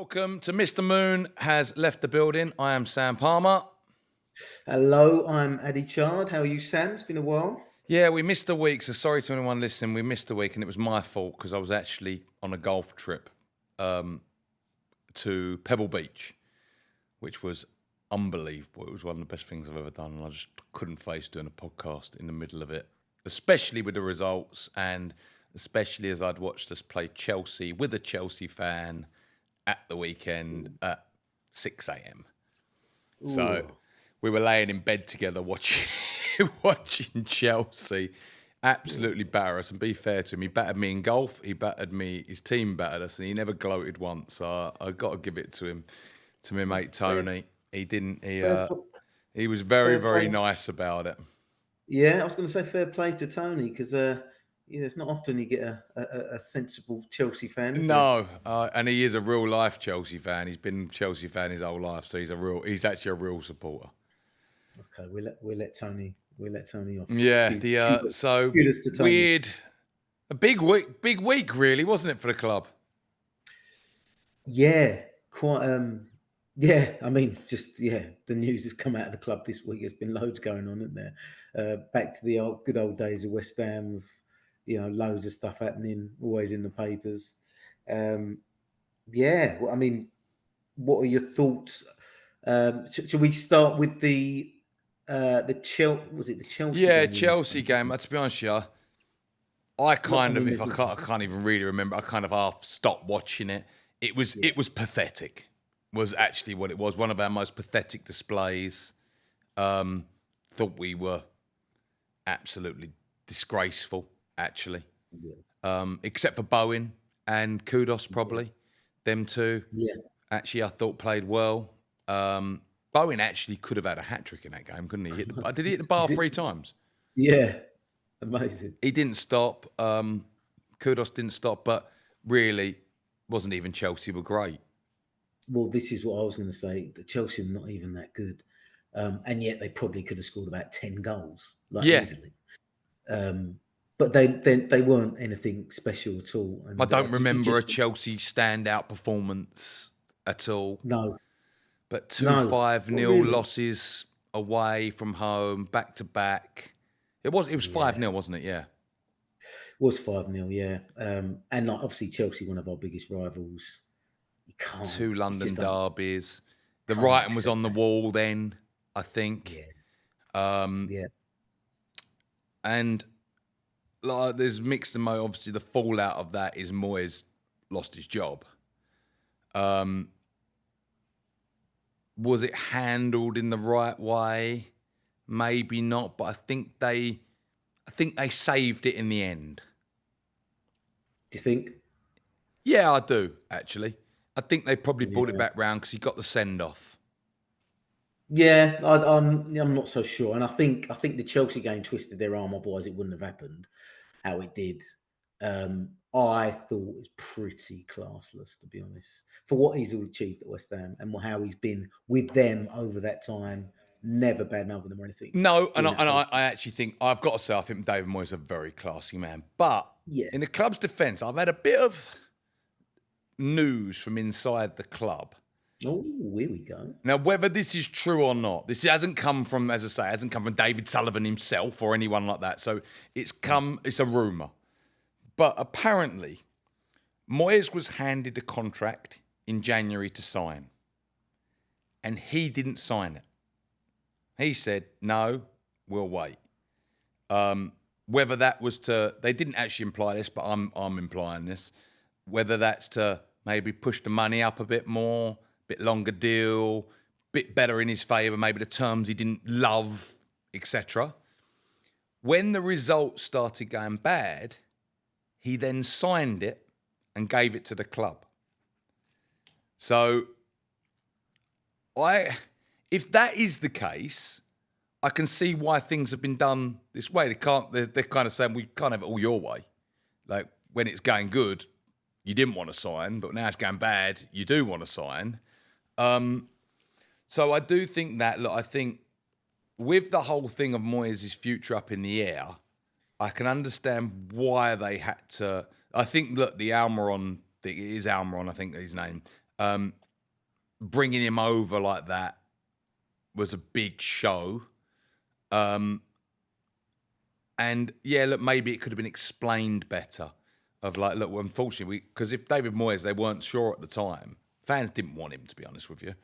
Welcome to Mr. Moon has left the building. I am Sam Palmer. Hello, I'm Ade Chard. How are you, Sam? It's been a while. Yeah, we missed a week, so sorry to anyone listening. We missed a week, and it was my fault because I was actually on a golf trip to Pebble Beach, which was unbelievable. It was one of the best things I've ever done, and I just couldn't face doing a podcast in the middle of it, especially with the results, and especially as I'd watched us play Chelsea with a Chelsea fan at the weekend at 6 a.m. So we were laying in bed together watching Chelsea absolutely batter us. And be fair to him, he battered me in golf, he battered me, his team battered us, and he never gloated once. So I got to give it to him, to my mate Tony. He didn't. He was very nice about it. Yeah, I was going to say fair play to Tony because it's not often you get a sensible Chelsea fan. Is No, and he is a real life Chelsea fan. He's been a Chelsea fan his whole life, so he's actually a real supporter. Okay, we'll let Tony off. Yeah, so weird, a big week really, wasn't it, for the club? Yeah, quite. Yeah, I mean, the news has come out of the club this week. There's been loads going on, isn't there? Back to the good old days of West Ham, with loads of stuff happening, always in the papers. Well, I mean, what are your thoughts? Should we start with the Chelsea? Was it the Chelsea? Yeah, game? Chelsea game. To be honest, with you, I can't even really remember. I kind of half stopped watching it. It was pathetic. Was actually what it was. One of our most pathetic displays. Thought we were absolutely disgraceful, actually. Yeah. Except for Bowen and Kudos, probably. Them two. Yeah. Actually, I thought played well. Bowen actually could have had a hat-trick in that game, couldn't he? Did he hit the bar 3 times? Yeah. Amazing. He didn't stop. Kudos didn't stop, but really wasn't even Chelsea were great. Well, this is what I was going to say. The Chelsea are not even that good. And yet they probably could have scored about 10 goals, easily. But they weren't anything special at all. And I don't remember a Chelsea standout performance at all. No. But 5-0 losses away from home, back to back. It was 5-0, wasn't it? Yeah. It was 5-0, yeah. And obviously Chelsea, one of our biggest rivals. You can't. 2 London derbies. The writing was on the wall then, I think. Yeah. And there's mixed emotions. Obviously, the fallout of that is Moyes lost his job. Was it handled in the right way? Maybe not, but I think they saved it in the end. Do you think? Yeah, I do, actually. I think they probably brought it back round because he got the send-off. Yeah, I'm not so sure. And I think the Chelsea game twisted their arm, otherwise it wouldn't have happened how it did. I thought it was pretty classless, to be honest, for what he's achieved at West Ham and how he's been with them over that time. Never bad mouthing them or anything. No, and I actually think, I've got to say, I think David Moyes is a very classy man. But in the club's defence, I've had a bit of news from inside the club. Oh, here we go. Now, whether this is true or not, this hasn't come from, as I say, hasn't come from David Sullivan himself or anyone like that. So it's a rumour. But apparently, Moyes was handed a contract in January to sign. And he didn't sign it. He said, no, we'll wait. Whether that was they didn't actually imply this, but I'm implying this. Whether that's to maybe push the money up a bit more, bit longer deal, bit better in his favour, maybe the terms he didn't love, etc. When the results started going bad, he then signed it and gave it to the club. So, if that is the case, I can see why things have been done this way. They're kind of saying, we can't have it all your way. Like, when it's going good, you didn't want to sign, but now it's going bad, you do want to sign. So I do think that, I think with the whole thing of Moyes' future up in the air, I can understand why they had to. I think, the Almiron thing, it is Almiron, I think his name. Bringing him over like that was a big show. And yeah, look, maybe it could have been explained better. Of like, look, unfortunately, because if David Moyes, they weren't sure at the time. Fans didn't want him, to be honest with you.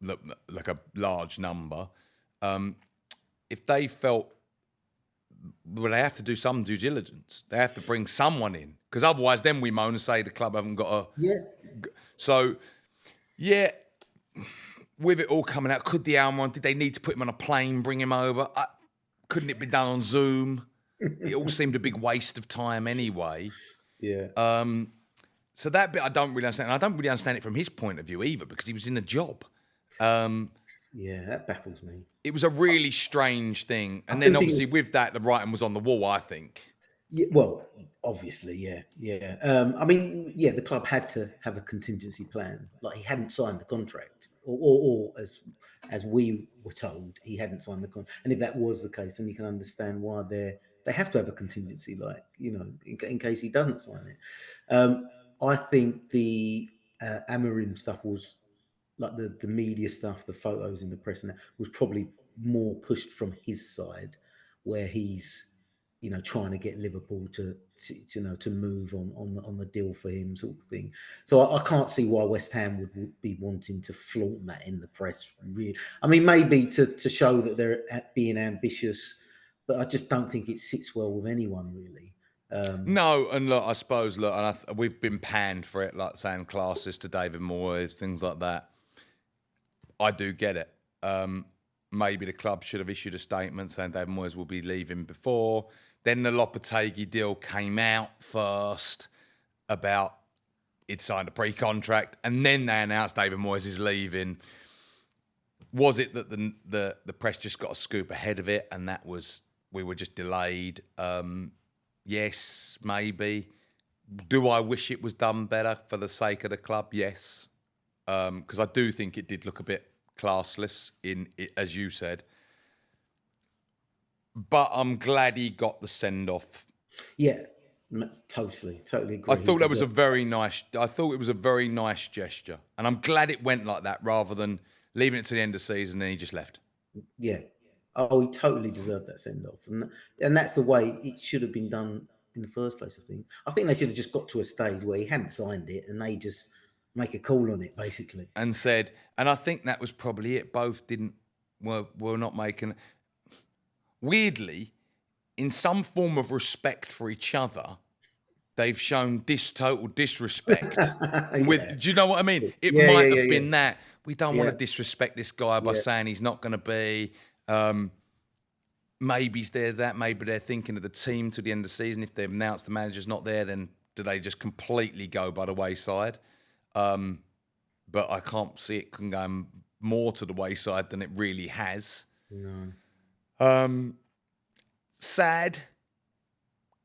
Look, like a large number. If they felt, well, they have to do some due diligence. They have to bring someone in, because otherwise, then we moan and say the club haven't got a. Yeah. So, yeah, with it all coming out, could the Almiron, did they need to put him on a plane, bring him over? Couldn't it be done on Zoom? It all seemed a big waste of time anyway. Yeah. So that bit I don't really understand. And I don't really understand it from his point of view either, because he was in a job. Yeah, that baffles me. It was a really strange thing. And I then think obviously with that, the writing was on the wall, I think. Yeah, well, obviously, yeah. I mean, yeah, the club had to have a contingency plan. Like, he hadn't signed the contract, or as we were told, he hadn't signed the contract. And if that was the case, then you can understand why they have to have a contingency, like, you know, in case he doesn't sign it. I think the Amorim stuff was like the media stuff, the photos in the press, and that was probably more pushed from his side, where he's, you know, trying to get Liverpool to you know, to move on the deal for him, sort of thing. So I can't see why West Ham would be wanting to flaunt that in the press. Really, I mean, maybe to show that they're being ambitious, but I just don't think it sits well with anyone, really. No, and look, I suppose, look, and we've been panned for it, like saying classes to David Moyes, things like that. I do get it. Maybe the club should have issued a statement saying David Moyes will be leaving before. Then the Lopetegui deal came out first about he'd signed a pre-contract, and then they announced David Moyes is leaving. Was it that the press just got a scoop ahead of it, and that was, we were just delayed? Yes, maybe. Do I wish it was done better for the sake of the club? Yes. Because I do think it did look a bit classless, as you said. But I'm glad he got the send-off. Yeah, totally agree. I thought it was a very nice gesture. And I'm glad it went like that rather than leaving it to the end of the season and he just left. Yeah. Oh, he totally deserved that send-off. And that's the way it should have been done in the first place, I think. I think they should have just got to a stage where he hadn't signed it and they just make a call on it, basically. And said, and I think that was probably it. Both were not making... Weirdly, in some form of respect for each other, they've shown this total disrespect. Do you know what I mean? It might have been that. We don't want to disrespect this guy by saying he's not going to be... maybe they're thinking of the team to the end of the season. If they've announced the manager's not there, then do they just completely go by the wayside? But I can't see it can go more to the wayside than it really has. No. Sad.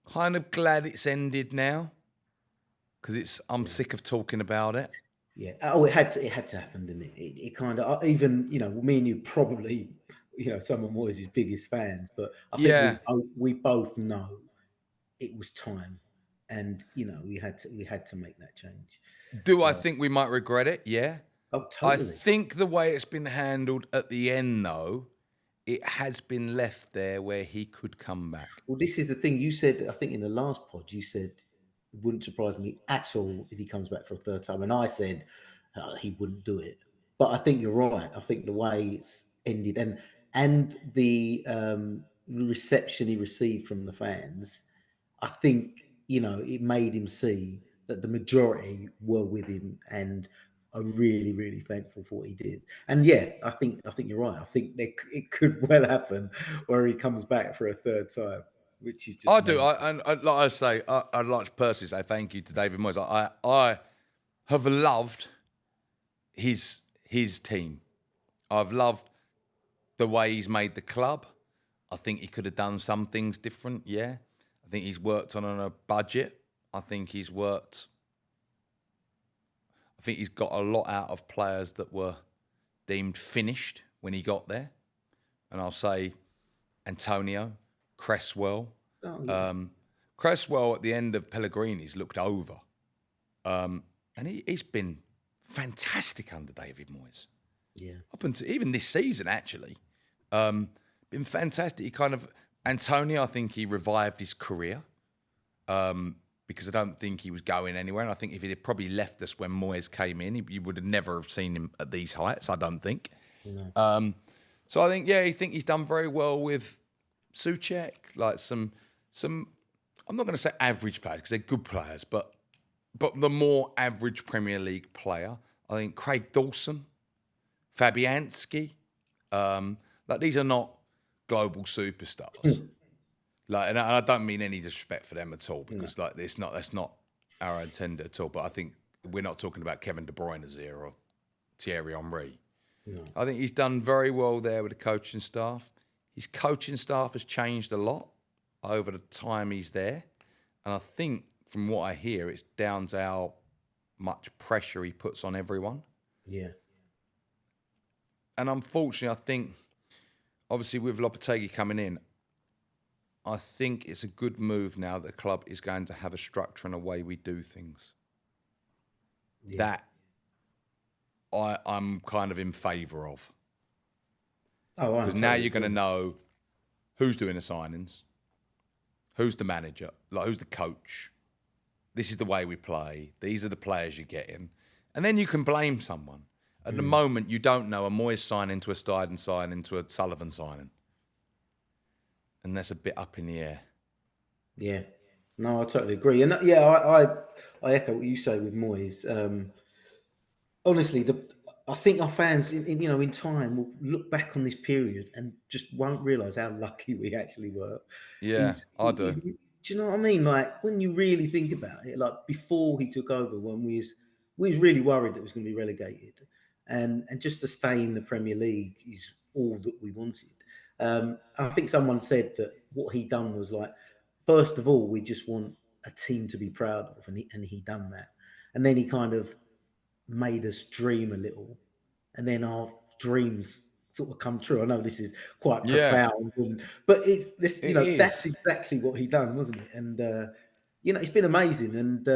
Kind of glad it's ended now, because I'm sick of talking about it. Yeah. Oh, it had to happen, didn't it? It kind of, even, you know, me and you probably, you know, some of Moyes' biggest fans, but I think we both know it was time, and, you know, we had to make that change. Do I think we might regret it? Yeah. Oh, totally. I think the way it's been handled at the end, though, it has been left there where he could come back. Well, this is the thing you said, I think in the last pod, you said it wouldn't surprise me at all if he comes back for a third time. And I said he wouldn't do it. But I think you're right. I think the way it's ended and the reception he received from the fans, I think, you know, it made him see that the majority were with him and are really, really thankful for what he did. And yeah, I think you're right. I think it could well happen where he comes back for a third time, which is just... I do. Like I say, I'd like to personally say thank you to David Moyes. I have loved his team. I've loved the way he's made the club. I think he could have done some things different, yeah. I think he's worked on a budget. I think he's got a lot out of players that were deemed finished when he got there. And I'll say Antonio, Cresswell. Oh, yeah. Cresswell at the end of Pellegrini's looked over. And he's been fantastic under David Moyes. Yeah. Up until even this season, actually. Been fantastic. He kind of, Antonio, I think he revived his career because I don't think he was going anywhere. And I think if he had probably left us when Moyes came in, you would have never have seen him at these heights, I don't think. No. So I think, he's done very well with Souček, like some. I'm not going to say average players because they're good players, but the more average Premier League player, I think Craig Dawson, Fabianski, like these are not global superstars. Like, and I don't mean any disrespect for them at all because like that's not our intended at all. But I think we're not talking about Kevin De Bruyne here or Thierry Henry. No. I think he's done very well there with the coaching staff. His coaching staff has changed a lot over the time he's there. And I think from what I hear, it's down to how much pressure he puts on everyone. Yeah. And unfortunately, I think, obviously with Lopetegui coming in, I think it's a good move now that the club is going to have a structure and a way we do things. Yeah. That I'm kind of in favour of. Oh, Because now you're going to know who's doing the signings, who's the manager, like who's the coach. This is the way we play. These are the players you're getting. And then you can blame someone. At the moment, you don't know a Moyes signing to a Steiden signing to a Sullivan signing. And that's a bit up in the air. Yeah. No, I totally agree. And I echo what you say with Moyes. Honestly, I think our fans, in time, will look back on this period and just won't realise how lucky we actually were. Yeah, I do. Do you know what I mean? Like when you really think about it, like before he took over, when we was really worried that it was going to be relegated, and just to stay in the Premier League is all that we wanted. I think someone said that what he done was like, first of all, we just want a team to be proud of, and he done that, and then he kind of made us dream a little, and then our dreams sort of come true. I know this is quite Yeah. profound, but it's this, It that's is. exactly what he done, wasn't it? And it's been amazing. And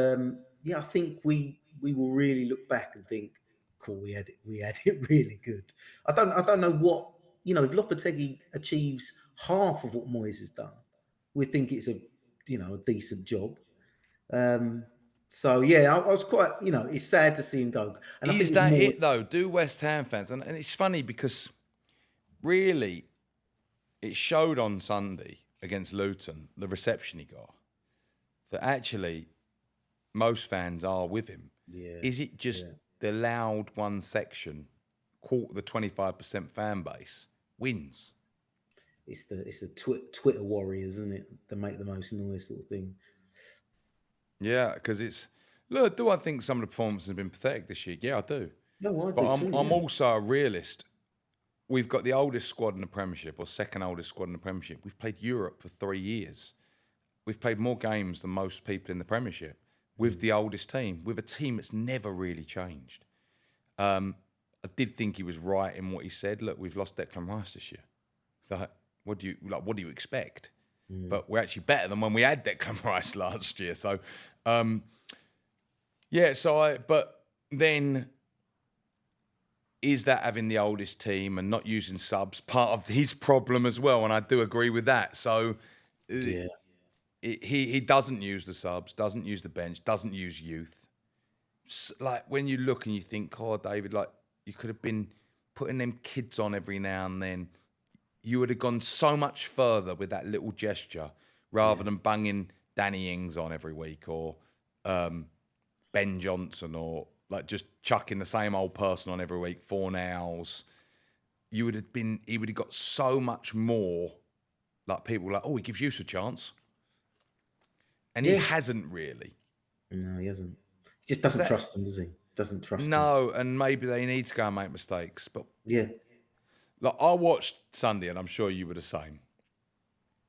I think we will really look back and think, cool, we had it really good. I don't know what, if Lopetegui achieves half of what Moyes has done, we think it's a decent job. So yeah, I was quite, it's sad to see him go. And I think Is it's that more. it though? Do West Ham fans, and it's funny because really it showed on Sunday against Luton, the reception he got, that actually most fans are with him. Yeah. Is it just the loud one section, the 25% fan base wins? It's the Twitter warriors, isn't it? That make the most noise, sort of thing. Yeah, because look, do I think some of the performances have been pathetic this year? Yeah, I do. No, I But do too. I'm also a realist. We've got the oldest squad in the Premiership, or second oldest squad in the Premiership. We've played Europe for 3 years. We've played more games than most people in the Premiership with the oldest team, with a team that's never really changed. I did think he was right in what he said. Look, we've lost Declan Rice this year. Like, what do you expect? But we're actually better than when we had Declan Rice last year. So, but then is that having the oldest team and not using subs part of his problem as well? And I do agree with that. So he doesn't use the subs, doesn't use the bench, doesn't use youth. Like when you look and you think, oh, David, like you could have been putting them kids on every now and then. You would have gone so much further with that little gesture rather than bunging Danny Ings on every week or Ben Johnson or like just chucking the same old person on every week, Fornals. He would have got so much more like people like, oh, he gives you a chance. And he hasn't really. No, he hasn't. He just doesn't trust them, does he? Doesn't trust them. No, and maybe they need to go and make mistakes. But yeah. Like I watched Sunday, and I'm sure you were the same.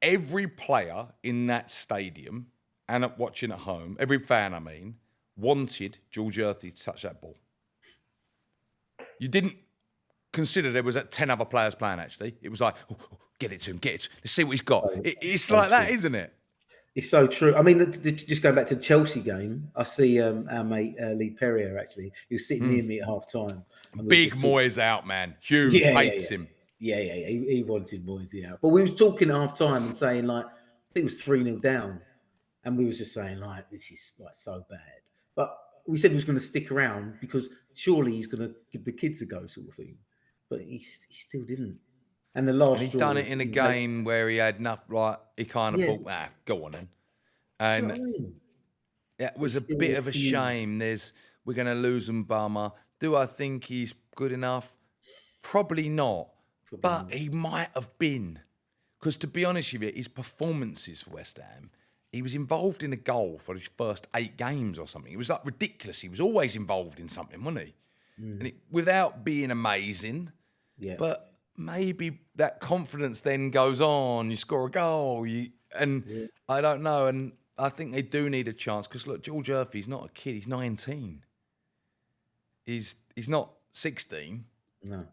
Every player in that stadium and watching at home, every fan, I mean, wanted George Earthy to touch that ball. You didn't consider there was 10 other players playing, actually. It was like, get it to him, let's see what he's got. It's like that, isn't it? It's so true. I mean, just going back to the Chelsea game, I see our mate Lee Perrier actually. He was sitting near me at half time, and we were Big just talking. Moyes out, man. Huge. Yeah, yeah, Hates yeah, him. yeah. He wanted Moisey out, but we was talking at half time and saying like, I think it was 3-0 down, and we was just saying like, this is like so bad. But we said he was going to stick around because surely he's going to give the kids a go, sort of thing. But he still didn't. And the And last he straw done it was in a game where he had enough, like, he kind of yeah. thought, go on then. Do you know And what I mean? it He was a still bit of a refused. shame. We're going to lose him, bummer. Do I think he's good enough? Probably not. Probably But not. he might have been. Because to be honest with you, his performances for West Ham, he was involved in a goal for his first 8 games or something. It was like ridiculous. He was always involved in something, wasn't he? And without being amazing, Yeah. but maybe that confidence then goes on. You score a goal, and Yeah. I don't know. And I think they do need a chance because look, George Murphy's not a kid. He's 19. He's not 16. No.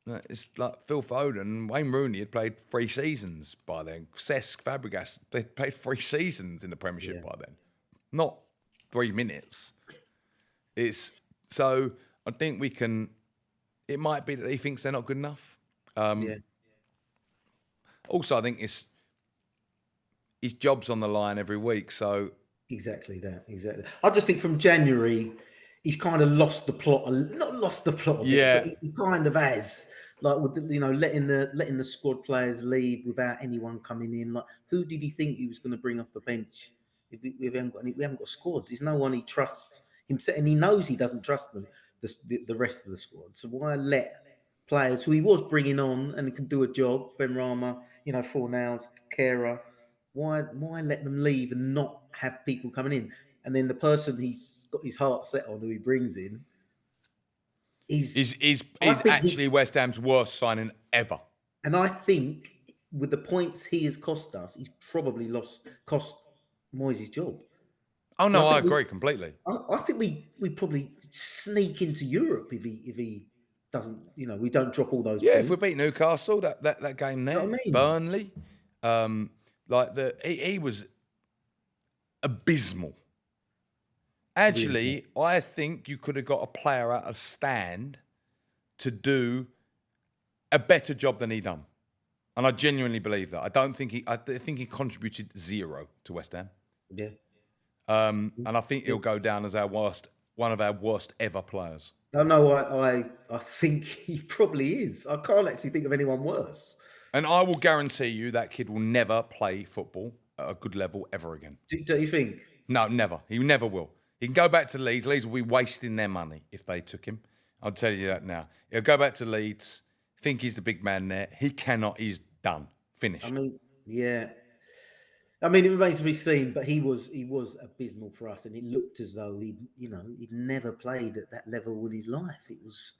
No, it's like Phil Foden, Wayne Rooney had played 3 seasons by then. Cesc Fabregas, they played 3 seasons in the Premiership Yeah. by then, not 3 minutes. It's so I think we can. It might be that he thinks they're not good enough. Yeah. Also, I think his job's on the line every week. So Exactly that. Exactly. I just think from January, he's kind of lost the plot. Not lost the plot a bit, but yeah, he kind of has. Like with letting the squad players leave without anyone coming in. Like who did he think he was going to bring off the bench? If we haven't got we haven't got squad. There's no one he trusts himself, and he knows he doesn't trust them. The rest of the squad. So why let players who he was bringing on and can do a job, Ben Rama, Fornals, Kera, why let them leave and not have people coming in? And then the person he's got his heart set on, who he brings in, is I is think actually West Ham's worst signing ever. and I think with the points he has cost us, he's probably cost Moyes' job. Oh And no, I agree completely. I think we probably sneak into Europe if he doesn't. We don't drop all those Yeah, if we points. beat Newcastle, that game You know there, what I mean? Burnley, he was abysmal. Really bad. Actually, I think you could have got a player out of stand to do a better job than he done, and I genuinely believe that. I think he contributed 0 to West Ham, Yeah. and I think he'll go down as one of our worst ever players. I know. I think he probably is. I can't actually think of anyone worse. And I will guarantee you that kid will never play football at a good level ever again. Don't you think? No, never. He never will. He can go back to Leeds. Leeds will be wasting their money if they took him. I'll tell you that now. He'll go back to Leeds, think he's the big man there. He cannot. He's done. Finished. I mean, yeah. I mean, it remains to be seen, but he was abysmal for us, and it looked as though he'd never played at that level in his life. It was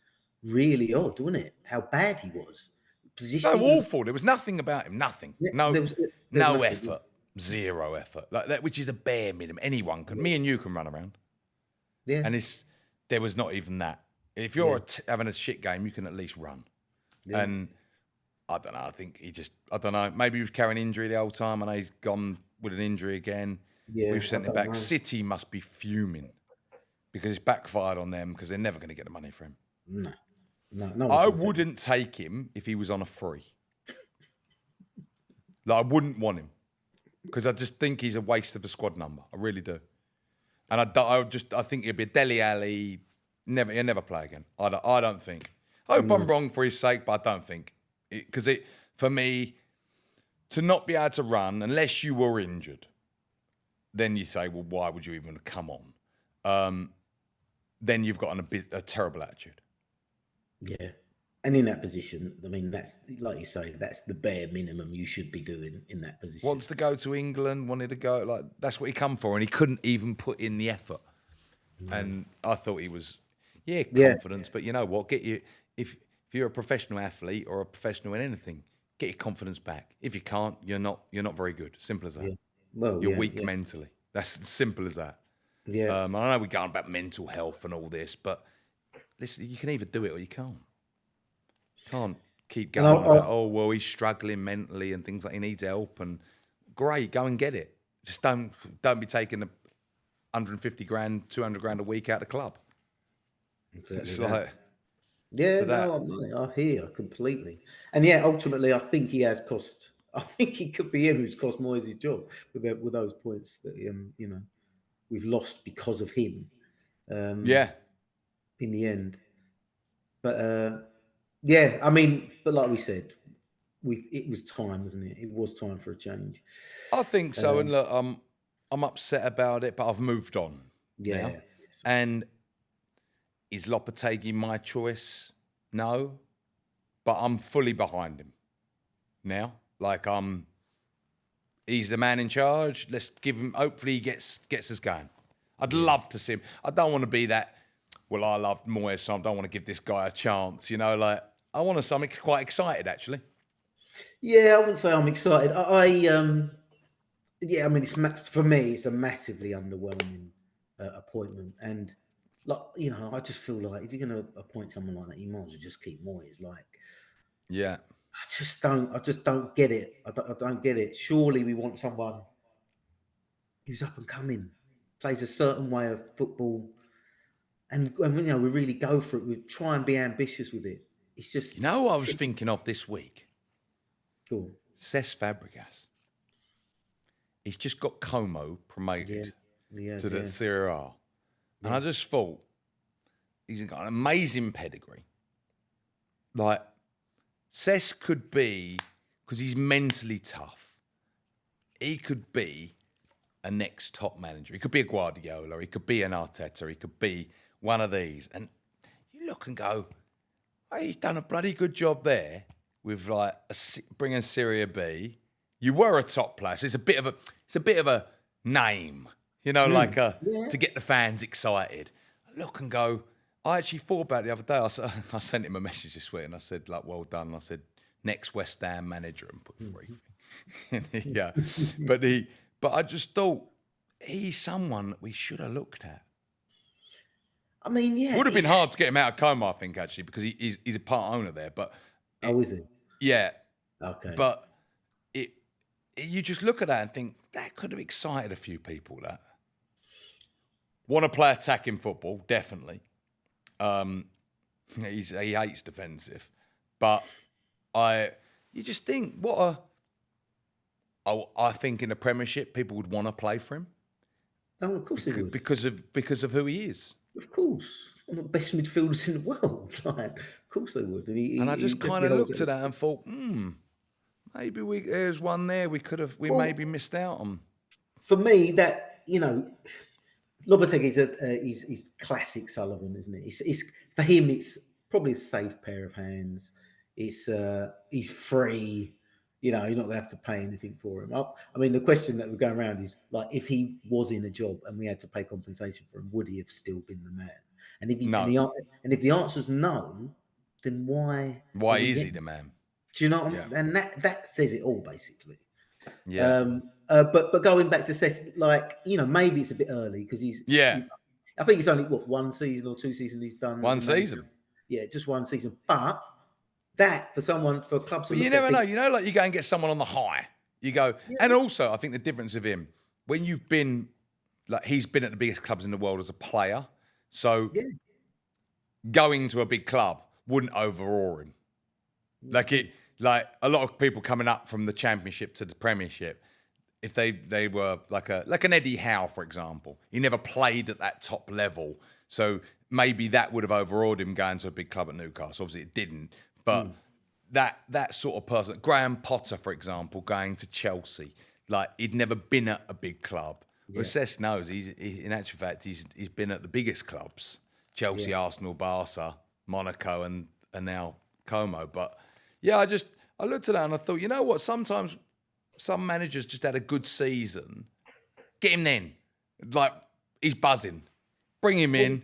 really odd, wasn't it? How bad he was. No, Position, awful. There was nothing about him. Nothing. yeah, No, there was no nothing. effort. 0 effort. Like that, which is a bare minimum. Anyone can. Me and you can run around. Yeah, And there was not even that. If you're having a shit game, you can at least run. yeah. And I don't know. I think I don't know. Maybe he was carrying injury the whole time and he's gone with an injury again. Yeah, We've sent I him don't back. know. City must be fuming because it's backfired on them because they're never going to get the money for him. No, no. I wouldn't take him if he was on a free. Like, I wouldn't want him because I just think he's a waste of a squad number. I really do. And I think he'd be a Dele Alli. He'll never play again. I don't think. I hope I'm wrong for his sake, but I don't think. Because for me, to not be able to run unless you were injured, then you say, well, why would you even come on? Then you've got a terrible attitude. Yeah. And in that position, I mean, that's like you say, that's the bare minimum you should be doing in that position. Wants to go to England, wanted to go, like, that's what he come for, and he couldn't even put in the effort. And I thought he was, confidence, but you know what? If you're a professional athlete or a professional in anything, get your confidence back. If you can't, you're not very good. Simple as that. Yeah. Well, You're weak mentally. That's as simple as that. Yeah. I know we're going about mental health and all this, but listen, you can either do it or you can't. Can't keep going on about, oh, well, he's struggling mentally and things like he needs help. And great, go and get it. Just don't be taking the 150 grand, 200 grand a week out of the club. Exactly It's that. like, Yeah, but that, no, I hear you completely. And yeah, ultimately, I think he has cost. I think it could be him who's cost Moyes his job with those points that we've lost because of him. yeah. In the end, but yeah, I mean, but like we said, it was time, wasn't it? It was time for a change. I think so. And look, I'm upset about it, but I've moved on now. Yeah, And is Lopetegui my choice? No, but I'm fully behind him now. Like he's the man in charge. Let's give him. Hopefully, he gets us going. I'd love to see him. I don't want to be that. Well, I love Moyes, so I don't want to give this guy a chance. Like I want to. So I'm quite excited actually. yeah. I wouldn't say I'm excited. Yeah, I mean, for me, it's a massively underwhelming appointment, and like I just feel like if you're going to appoint someone like that, you might as well just keep Moyes. Like, Yeah. I just don't get it. I don't get it. Surely we want someone who's up and coming, plays a certain way of football, and we really go for it. We try and be ambitious with it. It's You just know what I was thinking of this week? cool. Cesc Fabregas. He's just got Como promoted to the Serie A. And I just thought, he's got an amazing pedigree. Like, Cesc could be, because he's mentally tough, he could be a next top manager. He could be a Guardiola. He could be an Arteta. He could be one of these. And you look and go, hey, he's done a bloody good job there with like bringing Serie B. You were a top player, so it's a bit of a name, like to get the fans excited. I look and go. I actually thought about it the other day. I sent him a message this week and I said, like, well done. And I said, next West Ham manager, and put 3. Yeah, but I just thought he's someone that we should have looked at. I mean, yeah, Would have been hard to get him out of Como, I think, actually, because he's a part owner there. But is he? Yeah. Okay. But you just look at that and think that could have excited a few people. That want to play attacking football, definitely. He hates defensive, but you just think I think in the Premiership people would want to play for him. Oh, of course they would, because of who he is. Of course, one of the best midfielders in the world. Like, of course they would. And I just kind of looked at that and thought, maybe there's one there we maybe missed out on. For me, that Lopetegui is classic Sullivan, isn't it? It's for him. It's probably a safe pair of hands. He's free. You're not going to have to pay anything for him. I mean, the question that we're going around is like, if he was in a job and we had to pay compensation for him, would he have still been the man? And if if the answer's no, then why? Why is he the man? Do you know what I mean? And that says it all, basically. Yeah. But going back to Cesc, like, maybe it's a bit early because I think it's only one season or 2 seasons he's done. One season. Yeah, just 1 season. But that for clubs. But you never know. Like you go and get someone on the high. You go, and also I think the difference of him when you've been like he's been at the biggest clubs in the world as a player, so going to a big club wouldn't overawe him. Like a lot of people coming up from the Championship to the Premiership, if they were like an Eddie Howe, for example, he never played at that top level, so maybe that would have overawed him going to a big club at Newcastle. Obviously, it didn't. But that sort of person, Graham Potter, for example, going to Chelsea, like he'd never been at a big club. Well, Cesc knows in actual fact he's been at the biggest clubs: Chelsea, Arsenal, Barca, Monaco, and now Como. But I looked at that and I thought, you know what? Sometimes some managers just had a good season. Get him then, like he's buzzing. Bring him in,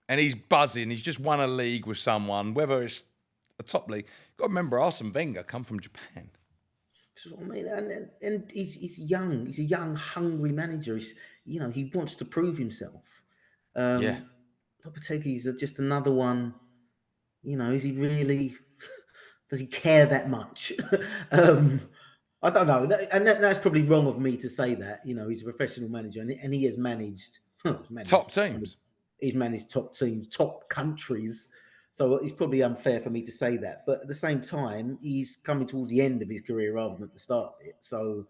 and he's buzzing. He's just won a league with someone, whether it's a top league. You've got to remember, Arsene Wenger come from Japan. I mean, and he's young. He's a young, hungry manager. He wants to prove himself. Lopetegui's just another one. Is he really? Does he care that much? I don't know, and that's probably wrong of me to say that. He's a professional manager, and he has managed, Top teams. he's managed top teams, top countries. So it's probably unfair for me to say that. But at the same time, he's coming towards the end of his career rather than at the start of it. So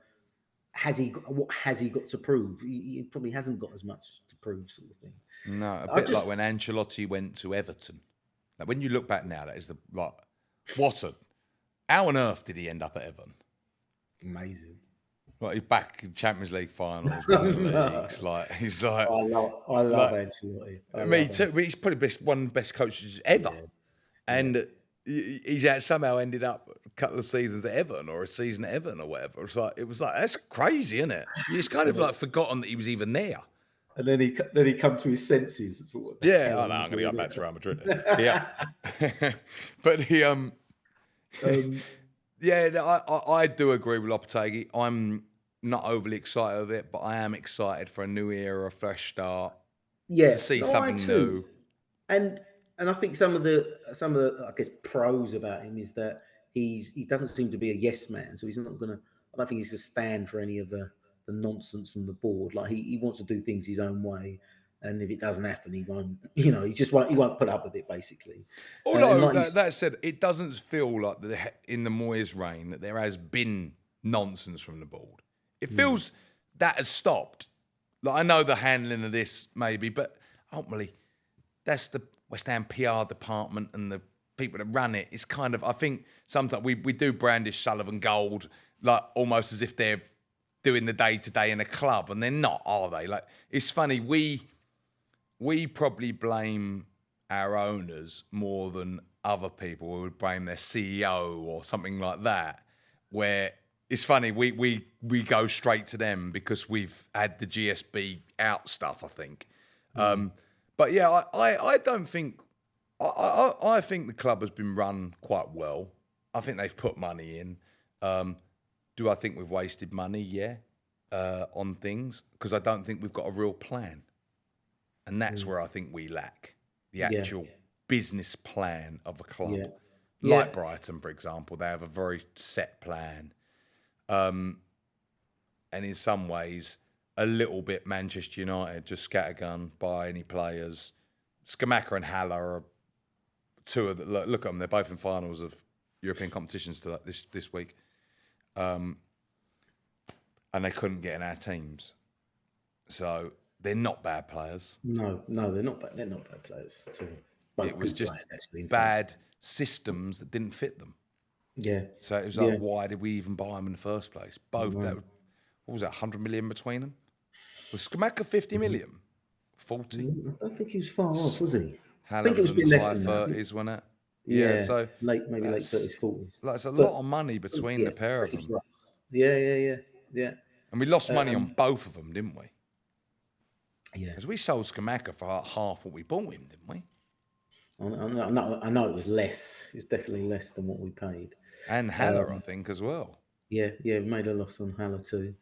what has he got to prove? He probably hasn't got as much to prove, sort of thing. No, a bit like when Ancelotti went to Everton. Like when you look back now, that is how on earth did he end up at Everton? Amazing. Like he's back in Champions League finals, winning leagues. He's like, I love Ancelotti. Me too. But he's probably one of the best coaches ever, and he's somehow ended up a couple of seasons at Everton or a season at Everton or whatever. It was like that's crazy, isn't it? He's kind of like forgotten that he was even there. And then he come to his senses. Yeah, I'm going to go back to Real Madrid. Yeah, but he yeah, I do agree with Lopetegui. I'm not overly excited with it, but I am excited for a new era, a fresh start. Yeah, to see something new. And I think some of the I guess pros about him is that he doesn't seem to be a yes man, so he's not gonna. I don't think he's a stand for any of the nonsense from the board. Like he wants to do things his own way, and if it doesn't happen, he won't. He won't put up with it basically. Although that said, it doesn't feel like in the Moyes reign that there has been nonsense from the board. It feels that has stopped. Like I know the handling of this maybe, but ultimately that's the West Ham PR department and the people that run it. It's kind of, I think sometimes we do brandish Sullivan Gold like almost as if they're doing the day-to-day in a club, and they're not, are they? Like it's funny, we probably blame our owners more than other people who would blame their CEO or something like that, where it's funny, we go straight to them because we've had the GSB out stuff, I think. But yeah, I don't think... I think the club has been run quite well. I think they've put money in. Do I think we've wasted money? Yeah, on things. Because I don't think we've got a real plan. And that's where I think we lack. The actual business plan of a club. Like Brighton, for example, they have a very set plan. And in some ways, a little bit Manchester United, just scattergun, buy any players. Scamacca and Haller are two of the... Look at them, they're both in finals of European competitions this week. And they couldn't get in our teams. So they're not bad players. No, they're not bad. They're not bad players at all. Both it was just players, actually, bad systems that didn't fit them. Yeah. So it was like, why did we even buy them in the first place? Both, what was that, 100 million between them? Was Scamacca 50 million? 40? I don't think he was far off, was he? I think it was a bit less than that. 30s, wasn't it? Yeah, so late 30s, 40s. Like it's a lot of money between the pair of them. Yeah. And we lost money on both of them, didn't we? Yeah. Because we sold Scamacca for half what we bought him, didn't we? I know it was less. It's definitely less than what we paid. And Haller, I think, as well. Yeah, we made a loss on Haller too.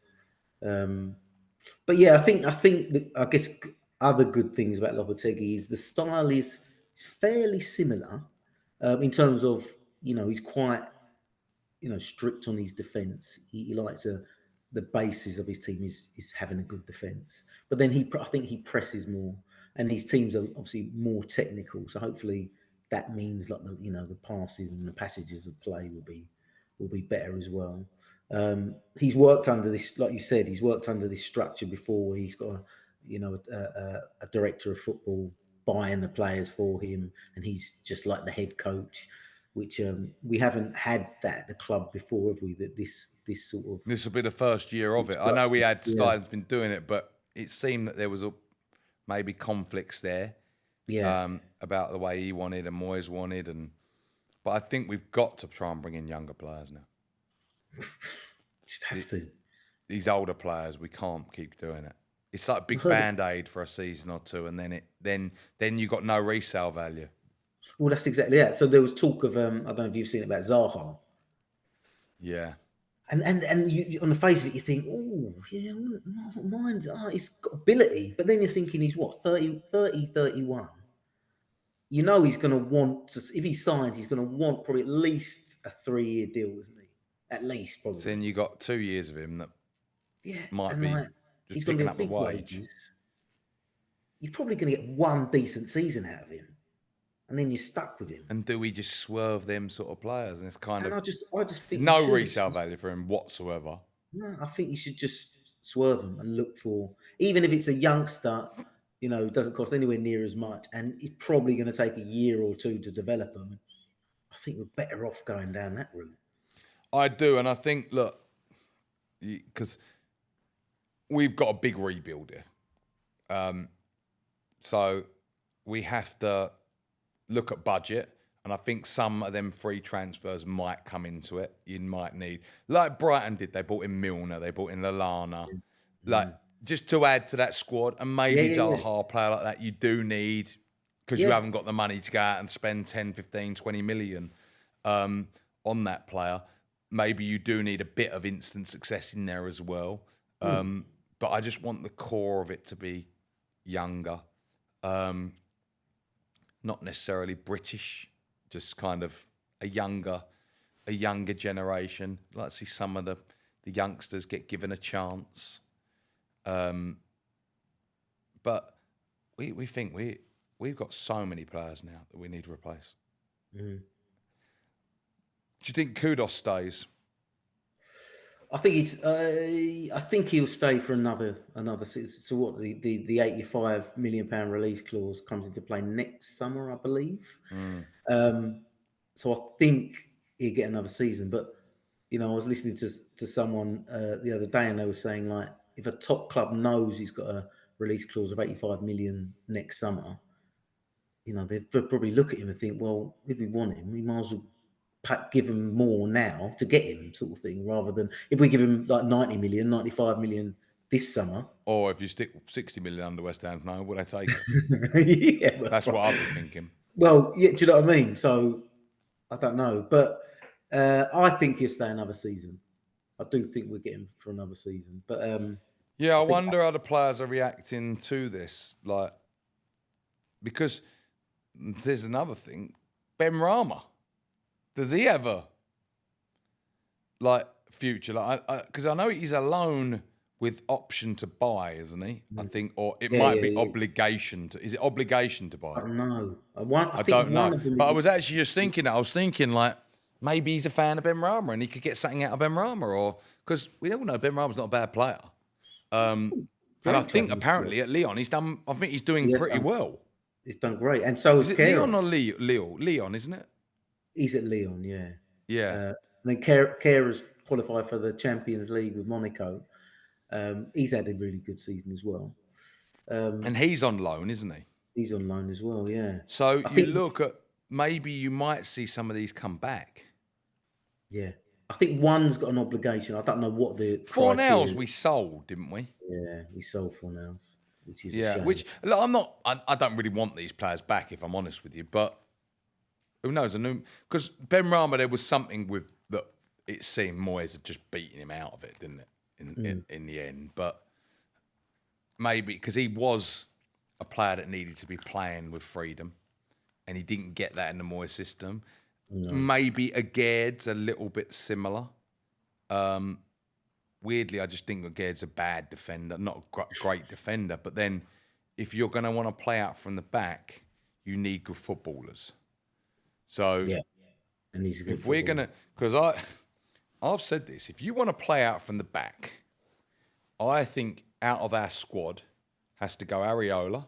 But yeah, I think I guess other good things about Lopetegui is the style is fairly similar in terms of he's quite strict on his defence. He likes the basis of his team is having a good defence, but then I think he presses more, and his teams are obviously more technical. So hopefully that means like the passes and the passages of play will be better as well. He's worked under this, like you said, he's worked under this structure before. He's got a director of football buying the players for him, and he's just like the head coach, which we haven't had that at the club before, have we? That this sort of... This will be the first year of it. I know we had Stein's been doing it, but it seemed that there was maybe conflicts there. Yeah. About the way he wanted and Moyes wanted, but I think we've got to try and bring in younger players now. Just have to. These older players, we can't keep doing it. It's like a big band-aid for a season or two, and then you got no resale value. Well, that's exactly it. So there was talk of I don't know if you've seen it about Zaha. Yeah. And you, on the face of it, you think, oh yeah, mine's he's got ability, but then you're thinking he's what 30, 31. He's going to want to, if he signs, he's going to want probably at least a 3-year deal, isn't he? at least So probably. then you got 2 years of him that Yeah, might and be like just he's going to picking be up on the big wage. wages. You're probably going to get one decent season out of him, and then you're stuck with him. And do we just swerve them sort of players? And it's kind And of I just think you no should. resale value for him whatsoever. No, I think you should just swerve him and look for, even if it's a youngster, doesn't cost anywhere near as much, and it's probably going to take a year or two to develop them. I think we're better off going down that route. I do, and I think, look, because we've got a big rebuild here. So we have to look at budget, and I think some of them free transfers might come into it. You might need, like Brighton did, they bought in Milner, they bought in Lallana, like just to add to that squad, and maybe Yeah. Zaha player like that you do need because you Yeah. haven't got the money to go out and spend 10, 15, 20 million on that player. Maybe you do need a bit of instant success in there as well. But I just want the core of it to be younger. Not necessarily British, just kind of a younger generation. I'd like to see some of the youngsters get given a chance. But we think we've got so many players now that we need to replace. Do you think Kudos stays? I think I think he'll stay for another season. So what the £85 million release clause comes into play next summer, I believe. So I think he'll get another season. But I was listening to someone the other day, and they were saying, like, if a top club knows he's got a release clause of 85 million next summer, they'd probably look at him and think, well, if we want him, we might as well give him more now to get him, sort of thing, rather than if we give him like 90 million, 95 million this summer. Or if you stick 60 million under West Ham, no, would I take it? Yeah, That's what I'd be thinking. Well, yeah, do you know what I mean? So I don't know, but I think he'll stay another season. I do think we're getting for another season, but yeah, I wonder how the players are reacting to this, like, because there's another thing. Ben Rama, does he ever future? Like, because I know he's a loan with option to buy, isn't he? I think, or it might be obligation to. Is it obligation to buy? I don't know. I don't know. But I was actually just thinking that. I was thinking, like, maybe he's a fan of Ben Rama and he could get something out of Ben Rama, or because we all know Ben Rama's not a bad player. And I think apparently at Lyon I think he's doing pretty well. He's done great, and so is it Kehrer. Lyon or Lyon, isn't it? He's at Lyon, yeah. Yeah. And then Kehrer qualified for the Champions League with Monaco. He's had a really good season as well. And he's on loan, isn't he? He's on loan as well, yeah. So you look at, maybe you might see some of these come back. Yeah. I think one's got an obligation. I don't know what the Fornals we sold, didn't we? Yeah, we sold Fornals, which is a shame. Which, look, I don't really want these players back, if I'm honest with you, but who knows? Because Ben Rama, there was something with that. It seemed Moyes had just beaten him out of it, didn't it? In the end, but maybe because he was a player that needed to be playing with freedom, and he didn't get that in the Moyes system. No. Maybe Agaird's a little bit similar. Weirdly, I just think Agaird's a bad defender, not a great defender. But then, if you're going to want to play out from the back, you need good footballers. So, yeah, and he's a good if we're going to, because I've said this, if you want to play out from the back, I think out of our squad has to go Areola,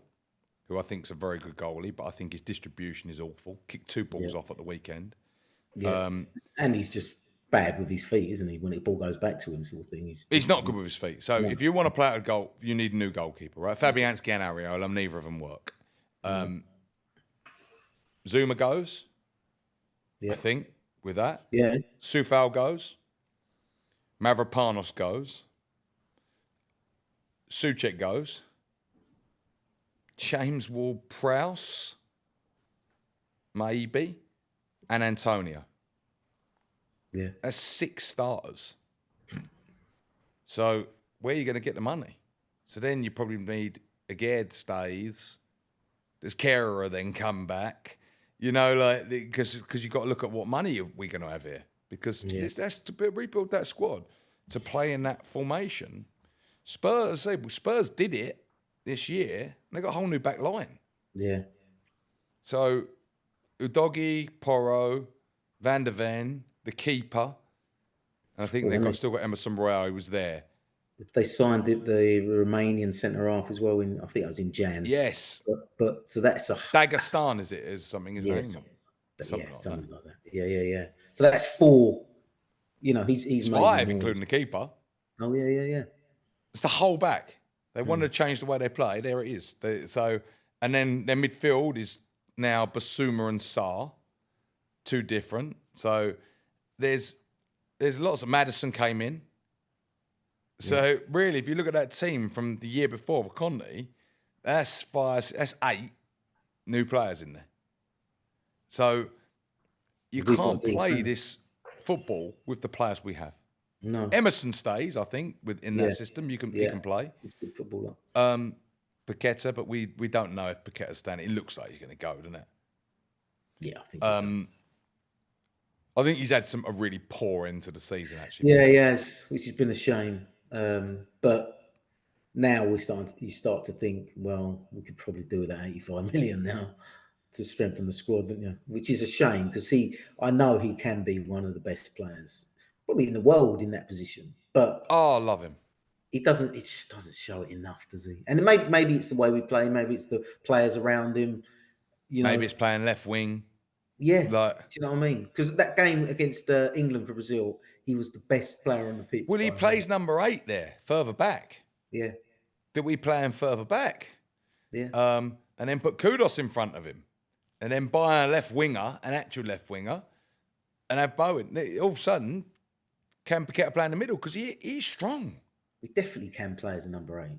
who I think is a very good goalie, but I think his distribution is awful. Kicked 2 balls off at the weekend. Yeah, and he's just bad with his feet, isn't he? When the ball goes back to him, sort of thing. He's not good with his feet. So if you want to play out a goal, you need a new goalkeeper, right? Fabianski and Areola, neither of them work. Zuma goes, I think, with that. Yeah. Soufal goes. Mavropanos goes. Souček goes. James Ward-Prowse, maybe, and Antonio. Yeah. That's 6 starters. So where are you going to get the money? So then you probably need Agard stays. Does Kehrer then come back? Because you've got to look at what money we're going to have here. because that's to rebuild that squad to play in that formation. Spurs did it this year, and they got a whole new back line. Yeah. So Udogie, Porro, Van der Ven, the keeper, and I think they've still got Emerson Royale, who was there. They signed the Romanian centre half as well. I think it was in Jan. Yes, but so that's a Dagestan, is something his name? Something like that. Yeah. So that's 4. He's It's made 5, including the keeper. Oh yeah. It's the whole back. They wanted to change the way they play. There it is. And then their midfield is now Basuma and Sarr, 2 different. So there's lots of Maddison came in. So really, if you look at that team from the year before for Conte, that's 8 new players in there. So you can't play this football with the players we have. No. Emerson stays, I think, within that system. He can play. He's a good footballer. Paqueta, but we don't know if Paqueta's staying. It looks like he's going to go, doesn't it? Yeah, I think. I think he's had a really poor end to the season, actually. Yeah, he has, which has been a shame. But now you start to think, well, we could probably do with that 85 million now to strengthen the squad, don't you? Which is a shame because I know he can be one of the best players, probably in the world in that position. But I love him. It just doesn't show it enough, does he? And maybe it's the way we play. Maybe it's the players around him. Maybe it's playing left wing. Yeah, do you know what I mean? Because that game against England for Brazil, he was the best player on the pitch. Well, he plays number 8 there, further back. Yeah. Did we play him further back? Yeah. And then put Kudos in front of him. And then buy a left winger, an actual left winger, and have Bowen. All of a sudden, can Paqueta play in the middle? Because he's strong. He definitely can play as a number 8.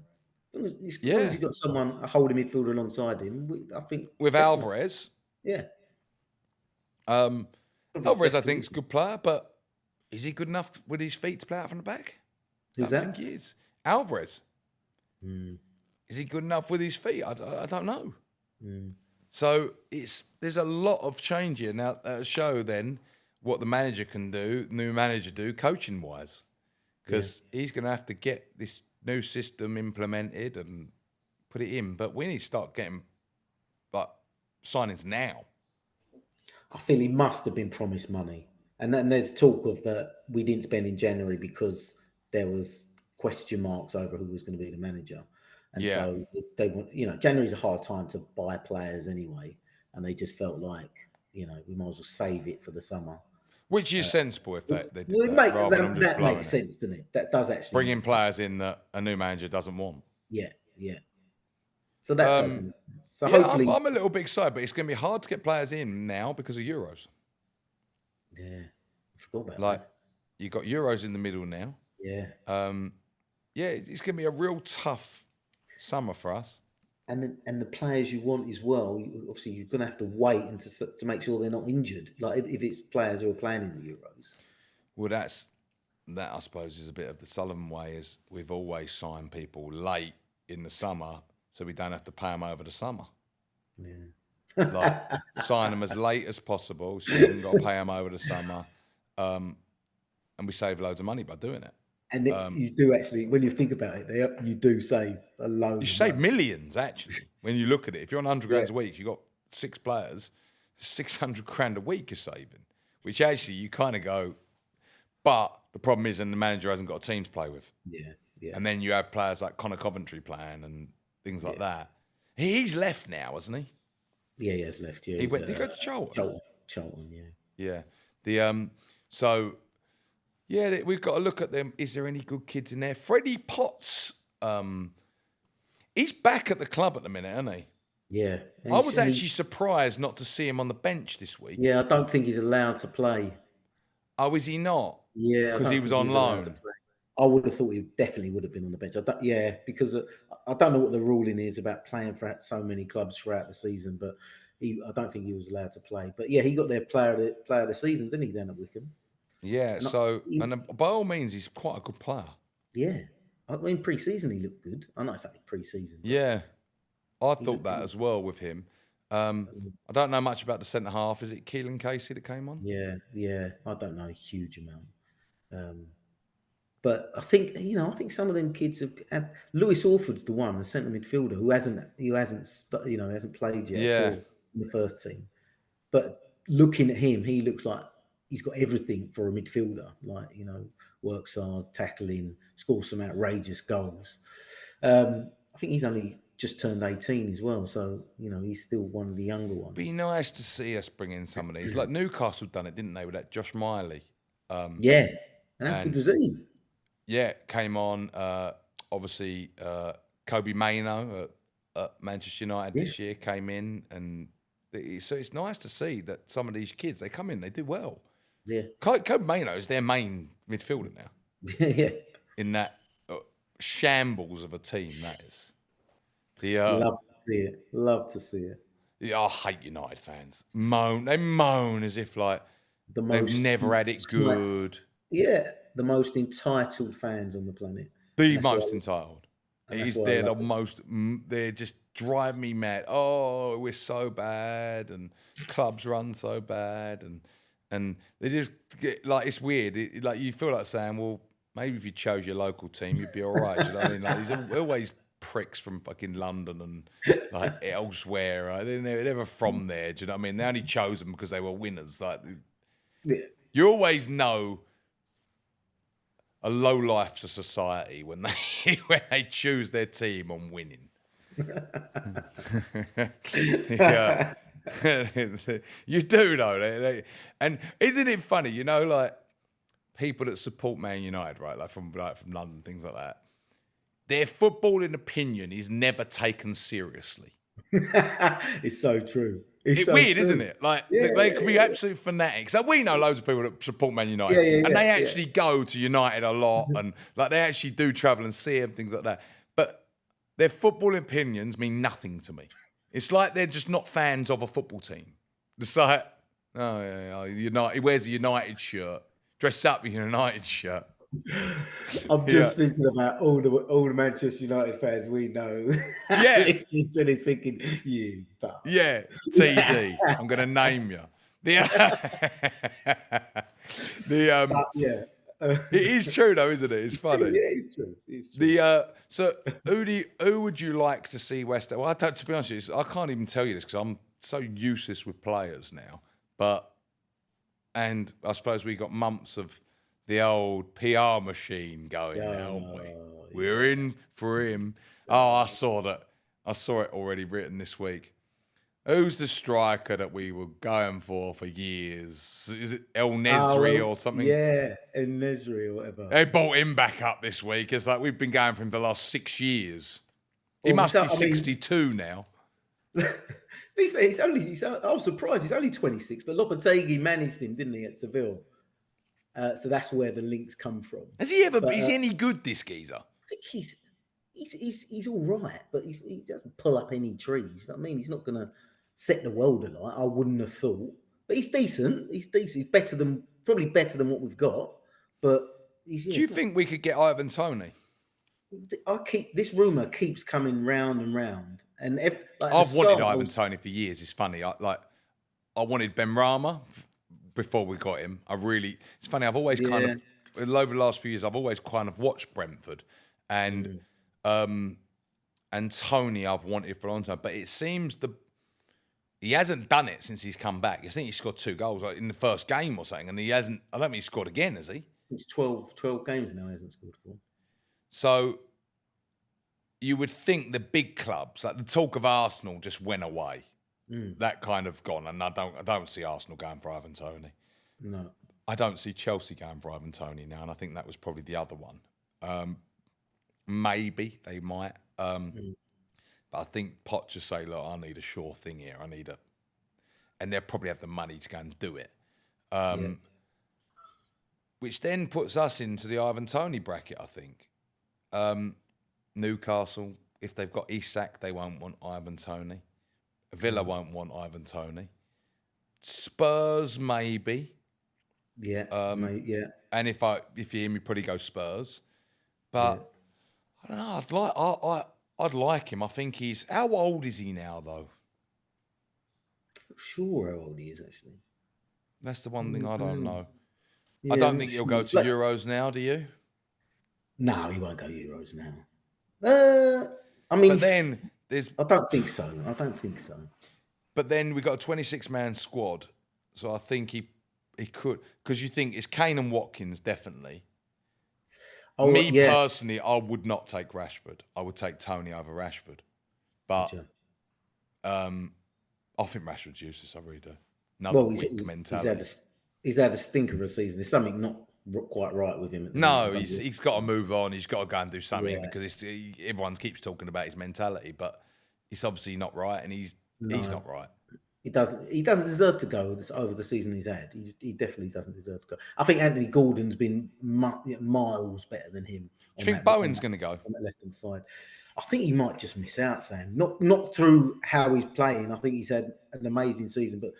As long as he's got someone, a holding midfielder alongside him, I think. With Alvarez. Yeah. Alvarez, I think, is a good player, but is he good enough with his feet to play out from the back? Who's that? I think he is. Alvarez. Is he good enough with his feet? I don't know. So there's a lot of change here. Now, show then what the manager can do, new manager do, coaching-wise. Because he's going to have to get this new system implemented and put it in. But we need to start getting signings now. I feel he must have been promised money. And then there's talk of that we didn't spend in January because there was question marks over who was going to be the manager. And so they want, January's a hard time to buy players anyway. And they just felt like, we might as well save it for the summer. Which is sensible if they did that makes sense, doesn't it? That does actually bringing players in that a new manager doesn't want. Yeah. So that does make sense. So hopefully, I'm a little bit excited, but it's going to be hard to get players in now because of Euros. Yeah, I forgot about that. You got Euros in the middle now. Yeah. It's going to be a real tough summer for us. And the players you want as well, obviously you're going to have to wait and to make sure they're not injured. Like if it's players who are playing in the Euros. Well, that I suppose is a bit of the Sullivan way. Is we've always signed people late in the summer, so we don't have to pay them over the summer. Yeah. Sign them as late as possible, so you haven't got to pay them over the summer, and we save loads of money by doing it. And you do actually, when you think about it, you do save a load. You save millions, actually, when you look at it. If you're on 100 grand a week, you've got 6 players, 600 grand a week you're saving, which actually you kind of go, but the problem is, and the manager hasn't got a team to play with. Yeah. And then you have players like Connor Coventry playing and things like that. He's left now, hasn't he? Yeah, he has left. Yeah, did he go to Charlton? Charlton, yeah. We've got to look at them. Is there any good kids in there? Freddie Potts, he's back at the club at the minute, isn't he? Yeah. I was actually surprised not to see him on the bench this week. Yeah, I don't think he's allowed to play. Oh, is he not? Yeah. Because he was on loan. I would have thought he definitely would have been on the bench. Because I don't know what the ruling is about playing for so many clubs throughout the season, but I don't think he was allowed to play. But yeah, he got their player of the season, didn't he, down at Wickham? Yeah, by all means, he's quite a good player. Yeah. I mean, pre-season, he looked good. I know it's only pre-season. Yeah. I thought that as well with him. I don't know much about the centre half. Is it Keelan Casey that came on? Yeah. I don't know a huge amount. But I think I think some of them kids have Lewis Orford's the one, the centre midfielder hasn't played yet at Yeah. all in the first team. But looking at him, he looks like he's got everything for a midfielder. Like works hard, tackling, scores some outrageous goals. I think he's only just turned 18 as well, so he's still one of the younger Be ones. nice to see us bring in some of these. Like Newcastle done it, didn't they, with that Josh Miley? Yeah, how good And was he? yeah, came on. Obviously, Kobe Maino at Manchester United Yeah, this year came in, and so it's nice to see that some of these kids, they come in, they do well. yeah, Kobe Maino is their main midfielder now yeah. in that shambles of a team. That is the Love to see it. Love to see it. yeah, I hate United fans. They moan as if like The they've most, never had it good. yeah, the most entitled fans on the planet, and The most entitled. that's He's why I they're love the it. most. They just drive me mad. Oh, we're so bad, and clubs run so bad, and they just get like it's weird. Like you feel like saying, well, maybe if you chose your local team, you'd be all right. Do you know what I mean? Like there's always pricks from fucking London and like elsewhere. Right? They're never from there. Do you know what I mean? They only chose them because they were winners. Like Yeah. you always know a low life to society when they when they choose their team on winning. Yeah, you do though. And isn't it funny? Like people that support Man United, right? Like from London, things like that. Their footballing opinion is never taken seriously. It's so true. It's It's so weird, isn't true. it? Like Yeah, they yeah, can be absolute fanatics. Like we know loads of people that support Man yeah, United, yeah, and yeah, they yeah. actually go to United a lot, and like they actually do travel and see them, things like that. But their football opinions mean nothing to me. It's like they're just not fans of a football team. It's like, oh yeah, United. He wears a United shirt, dress up in a United shirt. I'm Yeah, just thinking about all the Manchester United fans we know yeah, listening to this, thinking, "You bastard." yeah. TD. I'm gonna name you. The the But yeah, It is true though, isn't it? It's yeah, funny. it's true. It's true. So who would you like to see West Ham? Well, to be honest with you, I can't even tell you this because I'm so useless with players now. And I suppose we got months of the old PR machine going now, haven't we? We're in for him. Oh, I saw that. I saw it already written this week. Who's the striker that we were going for years? Is it El Nesri or something? Yeah, El Nesri or whatever. They brought him back up this week. It's like we've been going for him for the last 6 years. He Well, must be I mean, 62 now. to be fair, I was surprised. He's only 26, but Lopetegui managed him, didn't he, at Seville? So that's where the links come from. Has he ever? But, Is he any good, this geezer? I think he's all right, but he doesn't pull up any trees. You know what I mean? He's not going to set the world alight. I wouldn't have thought, but he's decent. He's decent. He's probably better than what we've got. But Do you think we could get Ivan Toney? This rumor keeps coming round and round, and I've wanted Ivan Toney for years. It's funny. I wanted Ben Rama before we got him. It's funny. I've always kind of over the last few years, I've always kind of watched Brentford, and Tony I've wanted for a long time. But it seems he hasn't done it since he's come back. I think he scored 2 goals in the first game or something, and he hasn't. I don't think he scored again, has he? It's 12 games now. He hasn't scored for. So you would think the big clubs, like the talk of Arsenal, just went away. That kind of gone, and I don't see Arsenal going for Ivan Toney. No, I don't see Chelsea going for Ivan Toney now, and I think that was probably the other one. Maybe they might, but I think Poch just say, "Look, I need a sure thing here. And they'll probably have the money to go and do it." Which then puts us into the Ivan Toney bracket, I think. Newcastle, if they've got Isak, they won't want Ivan Toney. Villa won't want Ivan Toney. Spurs, maybe. Yeah, And if you hear me, probably go Spurs. But I don't know. I'd like him. I think how old is he now, though? sure how old he is actually. That's the one thing I don't know. Yeah, I don't I'm think not he'll sure. go to Euros now, do you? No, he won't go Euros now. I mean, But then there's I don't think so. I don't think so. But then we got a 26-man squad, so I think he could, because you think it's Kane and Watkins definitely. Oh Me yeah, personally, I would not take Rashford. I would take Tony over Rashford, but gotcha. I think Rashford's useless. I really do. Another Well, wick mentality. he's had a stinker of a season. There's something not quite right with him at the minute. I No, don't know. he's got to move on. He's got to go and do something Yeah, because everyone keeps talking about his mentality, but it's obviously not right, and he's no, not right. he doesn't. He doesn't deserve to go over the season he's had. He definitely doesn't deserve to go. I think Anthony Gordon's been miles better than him Do you think Bowen's going to go? on that left hand side. I think he might just miss out, Sam. Not through how he's playing. I think he's had an amazing season, but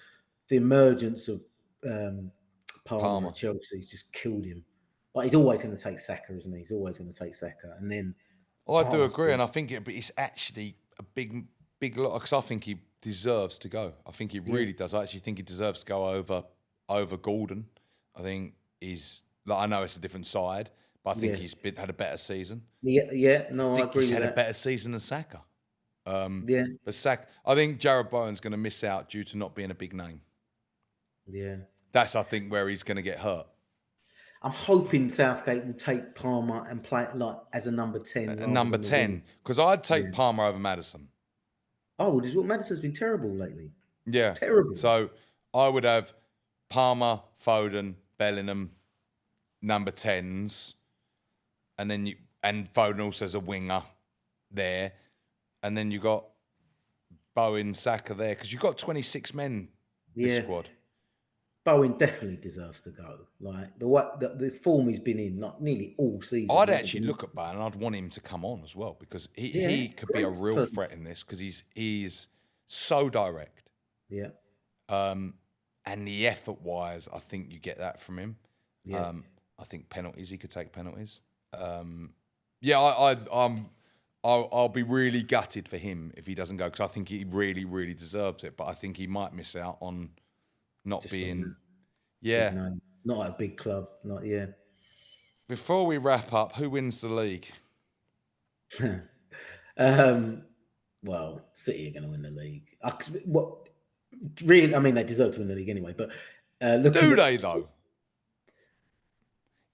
the emergence of Palmer at Chelsea's just killed him. But he's always going to take Saka, isn't he? He's always going to take Saka, and then I do agree, and I think it's actually a big lot because I think he deserves to go. I think he really does. I actually think he deserves to go over Gordon. I think I know it's a different side, but I think he's had a better season. Yeah. No, I agree. He's with had that. a better season than Saka. Yeah, I think Jared Bowen's going to miss out due to not being a big name. yeah. That's I think where he's going to get hurt. I'm hoping Southgate will take Palmer and play like as a number 10. And number 10, because I'd take Palmer over Maddison. Oh, Madison's been terrible lately. Yeah. Terrible. So I would have Palmer, Foden, Bellingham, number 10s, and then and Foden also as a winger there, and then you got Bowen, Saka there because you've got 26 men this squad. Bowen definitely deserves to go. Like the form he's been in, like nearly all season. I'd actually look at Bowen and I'd want him to come on as well because he could be a real threat in this because he's so direct. Yeah. And the effort wise, I think you get that from him. Yeah. I think penalties, he could take penalties. I'll be really gutted for him if he doesn't go because I think he really, really deserves it. But I think he might miss out on not just being, not at a big club. Before we wrap up, who wins the league? Well, City are going to win the league. Really? I mean, they deserve to win the league anyway. But do they though?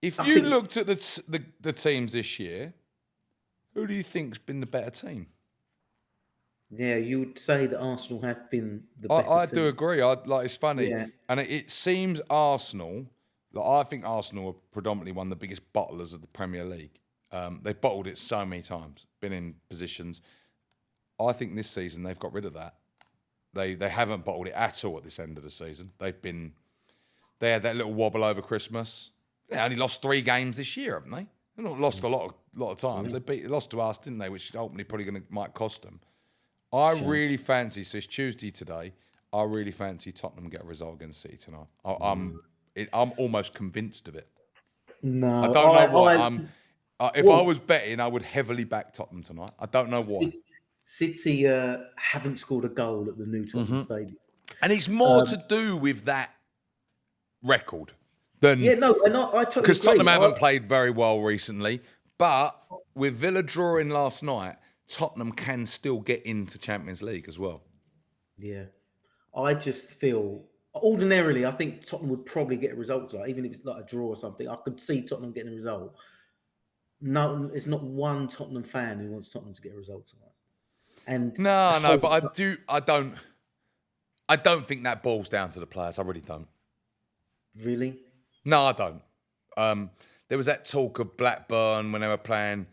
If you looked at the teams this year, who do you think's been the better team? Yeah, you would say that Arsenal have been the better team. I do agree. It's funny, and it seems Arsenal. I think Arsenal are predominantly one of the biggest bottlers of the Premier League. They've bottled it so many times, been in positions. I think this season they've got rid of that. They haven't bottled it at all at this end of the season. They had that little wobble over Christmas. They only lost 3 games this year, haven't they? They've not lost a lot of times. They lost to us, didn't they? Which ultimately probably might cost them. I really fancy. So it's Tuesday today. I really fancy Tottenham get a result against City tonight. I'm almost convinced of it. No, I don't know why. If I was betting, I would heavily back Tottenham tonight. I don't know why. City haven't scored a goal at the new Tottenham Stadium, and it's more to do with that record than I totally agree. Because Tottenham haven't played very well recently, but with Villa drawing last night, Tottenham can still get into Champions League as well. Yeah, I just feel ordinarily I think Tottenham would probably get a result tonight, even if it's like a draw or something. I could see Tottenham getting a result. No, there's not one Tottenham fan who wants Tottenham to get a result tonight. And no, but I don't think that boils down to the players. I really don't. Really? No, I don't. There was that talk of Blackburn when they were playing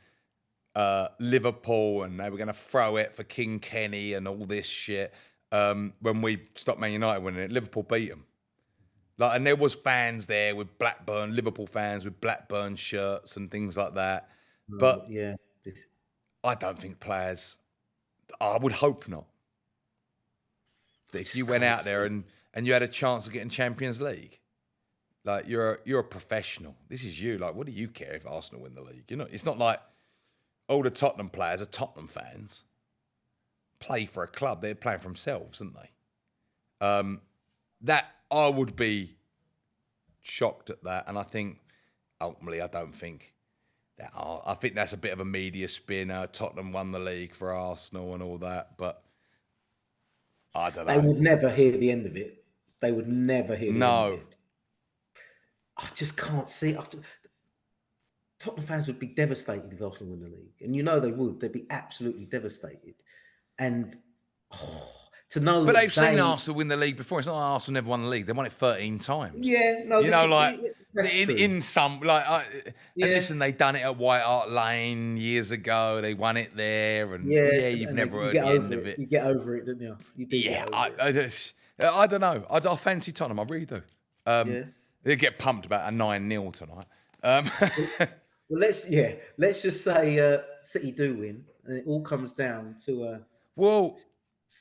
Liverpool and they were going to throw it for King Kenny and all this shit. When we stopped Man United winning it, Liverpool beat them. And there was fans there with Blackburn, Liverpool fans with Blackburn shirts and things like that. But I don't think players. I would hope not. That if you went out there and you had a chance of getting Champions League, you're a professional. This is you. What do you care if Arsenal win the league? It's not like all the Tottenham players are Tottenham fans. Play for a club. They're playing for themselves, aren't they? That I would be shocked at that, and I think ultimately I don't think that. I think that's a bit of a media spin. Tottenham won the league for Arsenal and all that, but I don't They know. would never hear the end of it. They would never hear the end of No, it. I just can't see. Tottenham fans would be devastated if Arsenal win the league, and you know they would. They'd be absolutely devastated. And to know but that they've seen Arsenal win the league before. It's not like Arsenal never won the league; they won it 13 times. Yeah, no, You know, like that's true. in some and Yeah. listen, they done it at White Hart Lane years ago. They won it there, and you've never heard the end of it. You get over it, don't you? You do. Yeah, get over it. I don't know. I fancy Tottenham. I really do. Yeah. They get pumped about a 9-0 tonight. Well, let's just say City do win, and it all comes down to Well,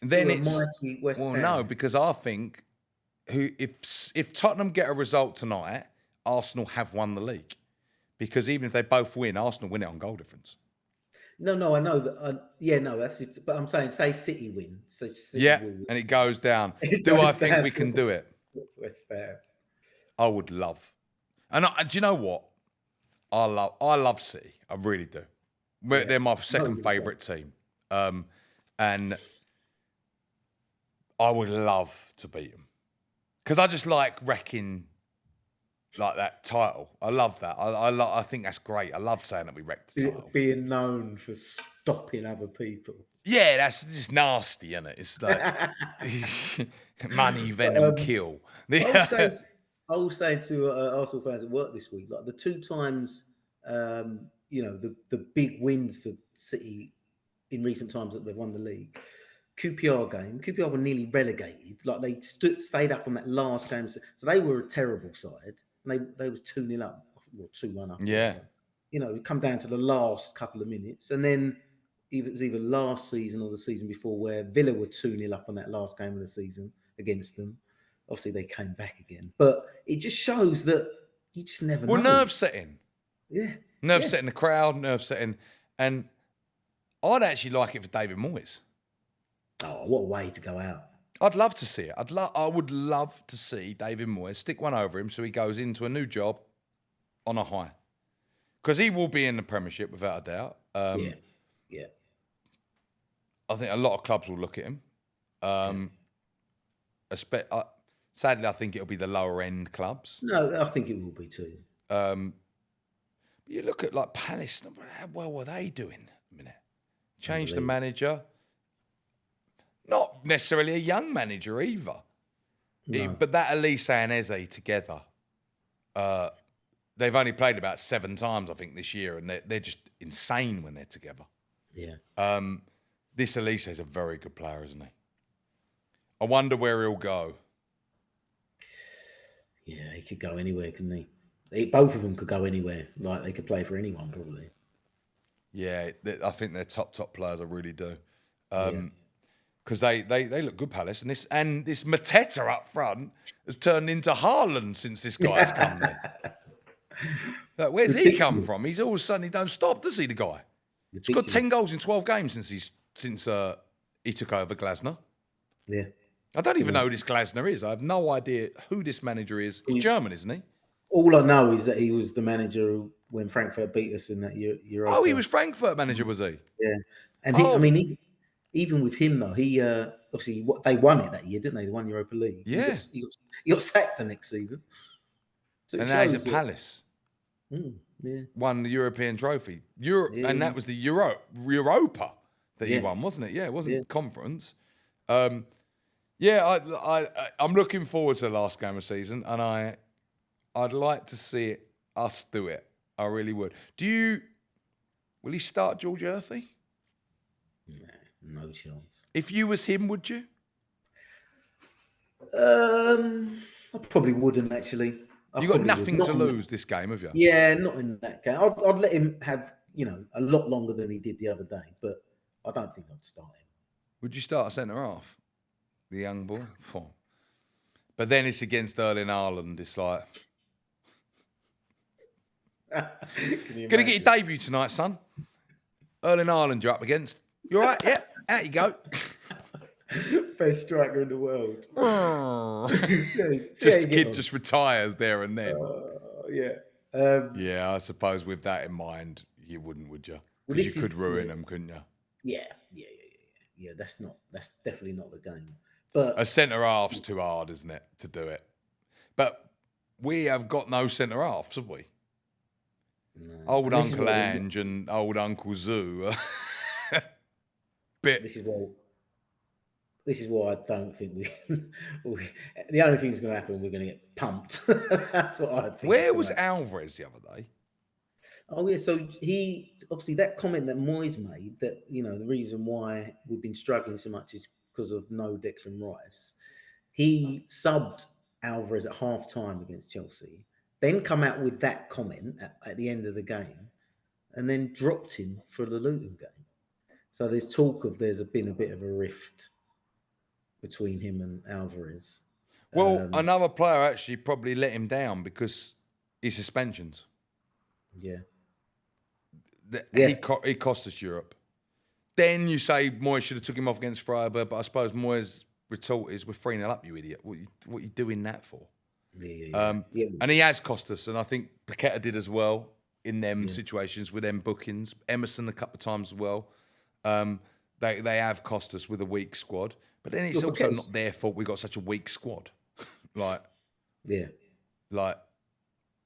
then a it's mighty West Ham. no, because I think if Tottenham get a result tonight, Arsenal have won the league, because even if they both win, Arsenal win it on goal difference. No, I know that. That's it. But I'm saying, say City win. So City will win. And it goes down. It Do I goes think down we to can do it? West Ham. I would love, and do you know what? I love City. I really do. They're my second favourite team, and I would love to beat them because I just like wrecking like that title. I love that. I think that's great. I love saying that we wrecked the title. Being known for stopping other people. Yeah, that's just nasty, isn't it? It's like money, venom, kill. I was saying to Arsenal fans at work this week, like the two times, the big wins for City in recent times that they've won the league. QPR were nearly relegated. Like they stayed up on that last game, so they were a terrible side. And they was 2-0 up, or 2-1 up. Yeah, it come down to the last couple of minutes, and then it was either last season or the season before where Villa were 2-0 up on that last game of the season against them. Obviously, they came back again. But it just shows that you just never know. Well, nerve setting. Yeah. Nerve setting the crowd, nerve setting. And I'd actually like it for David Moyes. Oh, what a way to go out. I'd love to see it. I would love to see David Moyes stick one over him so he goes into a new job on a high. Because he will be in the Premiership without a doubt. Yeah. I think a lot of clubs will look at him. Sadly, I think it'll be the lower end clubs. No, I think it will be too. You look at like Palace. How well were they doing? A minute, change the manager. Not necessarily a young manager either. No. But that Elise and Eze together, they've only played about 7 times, I think, this year, and they're just insane when they're together. Yeah. This Elise is a very good player, isn't he? I wonder where he'll go. Yeah, he could go anywhere, couldn't he? Both of them could go anywhere. Like, they could play for anyone, probably. Yeah, I think they're top players. I really do. Because they look good, Palace, and this Mateta up front has turned into Haaland since this guy's come there. Like, where's he come from? He's all of a sudden he don't stop, does he? The guy. He's got 10 goals in 12 games since he took over Glasner. Yeah. I don't even know who this Glasner is. I have no idea who this manager is. He's German, isn't he? All I know is that he was the manager when Frankfurt beat us in that Europa. Oh, he was Frankfurt manager, was he? Yeah. And even with him though, he obviously they won it that year, didn't they? They won Europa League. Yeah. He got sacked the next season. So and now he's at Palace. Yeah. Won the European trophy. And that was the Europa that he won, wasn't it? Yeah, it wasn't conference. I'm looking forward to the last game of the season, and I'd like to see us do it. I really would. Will he start George Earthy? No chance. If you was him, would you? I probably wouldn't actually. You got nothing to lose this game, have you? Yeah, not in that game. I'd let him have, a lot longer than he did the other day, but I don't think I'd start him. Would you start a centre half? The young boy? But then it's against Erling Haaland. It's like... Gonna get your debut tonight, son. Erling Haaland you're up against. You all right? Yeah, out you go. Best striker in the world. See how Just you the get kid on. just retires there and then. Yeah. Yeah, I suppose with that in mind, you wouldn't, would you? Well, Because you this could is ruin them, couldn't you? yeah. That's definitely not the game. But A centre half's too hard, isn't it, to do it? But we have got no centre halves, have we? no, Old and this is Uncle why Ange and old Uncle Zoo. Bit. this is why I don't think the only thing that's going to happen, we're going to get pumped. That's what I think. Where was Alvarez the other day? Oh yeah, so he obviously that comment that Moyes made that the reason why we've been struggling so much is because of no Declan Rice. He subbed Alvarez at half time against Chelsea, then come out with that comment at the end of the game, and then dropped him for the Luton game. So there's talk of been a bit of a rift between him and Alvarez. Well, another player actually probably let him down because his suspensions. Yeah. He cost us Europe. Then you say Moyes should have took him off against Freiburg, but I suppose Moyes' retort is, we're 3-0 up, you idiot. What are you doing that for? Yeah. And he has cost us, and I think Paqueta did as well in them situations with them bookings. Emerson a couple of times as well. They have cost us with a weak squad, but then it's also not their fault we got such a weak squad. like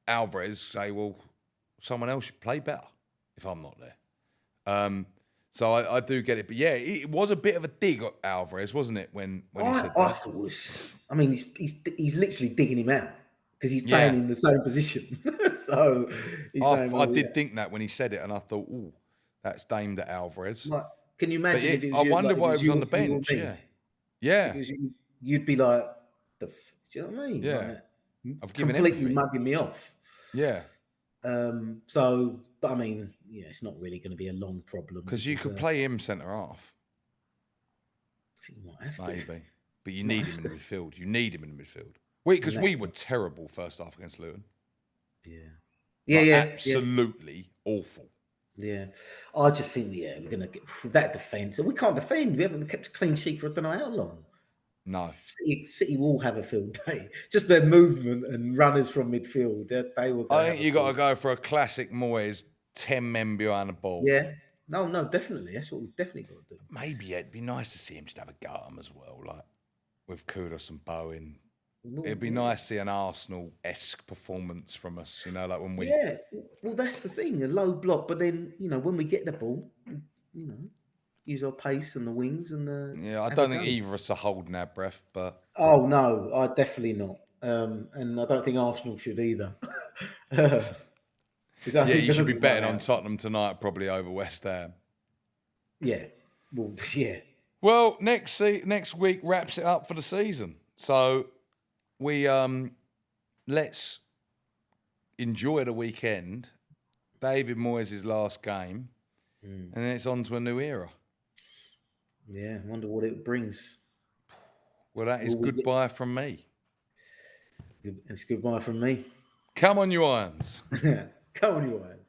Alvarez say, well, someone else should play better if I'm not there. So I do get it, but yeah, it was a bit of a dig at Alvarez, wasn't it? When he said that, I thought it was. I mean, he's literally digging him out because he's playing in the same position. So he's saying, I did think that when he said it, and I thought, oh, that's aimed at Alvarez. Like, can you imagine if it was I you? wonder why if he was on the you or bench. me? Yeah. Because you'd be like, do you know what I mean? Yeah. Like, I've given completely everything. mugging me off. Yeah. But I mean, it's not really going to be a long problem Because you could play him centre half. I think you might have to. Maybe. But you need him in the midfield. You need him in the midfield. Because we were terrible first half against Luton. Absolutely awful. Yeah. I just think, we're going to get that defence. And we can't defend. We haven't kept a clean sheet for I don't know how long. No. City will have a field day. Just their movement and runners from midfield. They will. I think you got to go for a classic Moyes, 10 men behind the ball. Yeah. No, definitely. That's what we've definitely got to do. Maybe it'd be nice to see him just have a go at them as well, like with Kudus and Bowen. It'd be nice to see an Arsenal-esque performance from us, like when we... Yeah, well, that's the thing, a low block, but then, when we get the ball, use our pace and the wings and the... Yeah, I don't think either of us are holding our breath, but... Oh, no, I definitely not. And I don't think Arsenal should either. You should be betting on Tottenham tonight, probably over West Ham. Yeah, well, yeah. Well, next week wraps it up for the season. So we let's enjoy the weekend. David Moyes' last game, and then it's on to a new era. Yeah, I wonder what it brings. Well, that is goodbye from me. It's goodbye from me. Come on, you Irons. Come on, you Irons.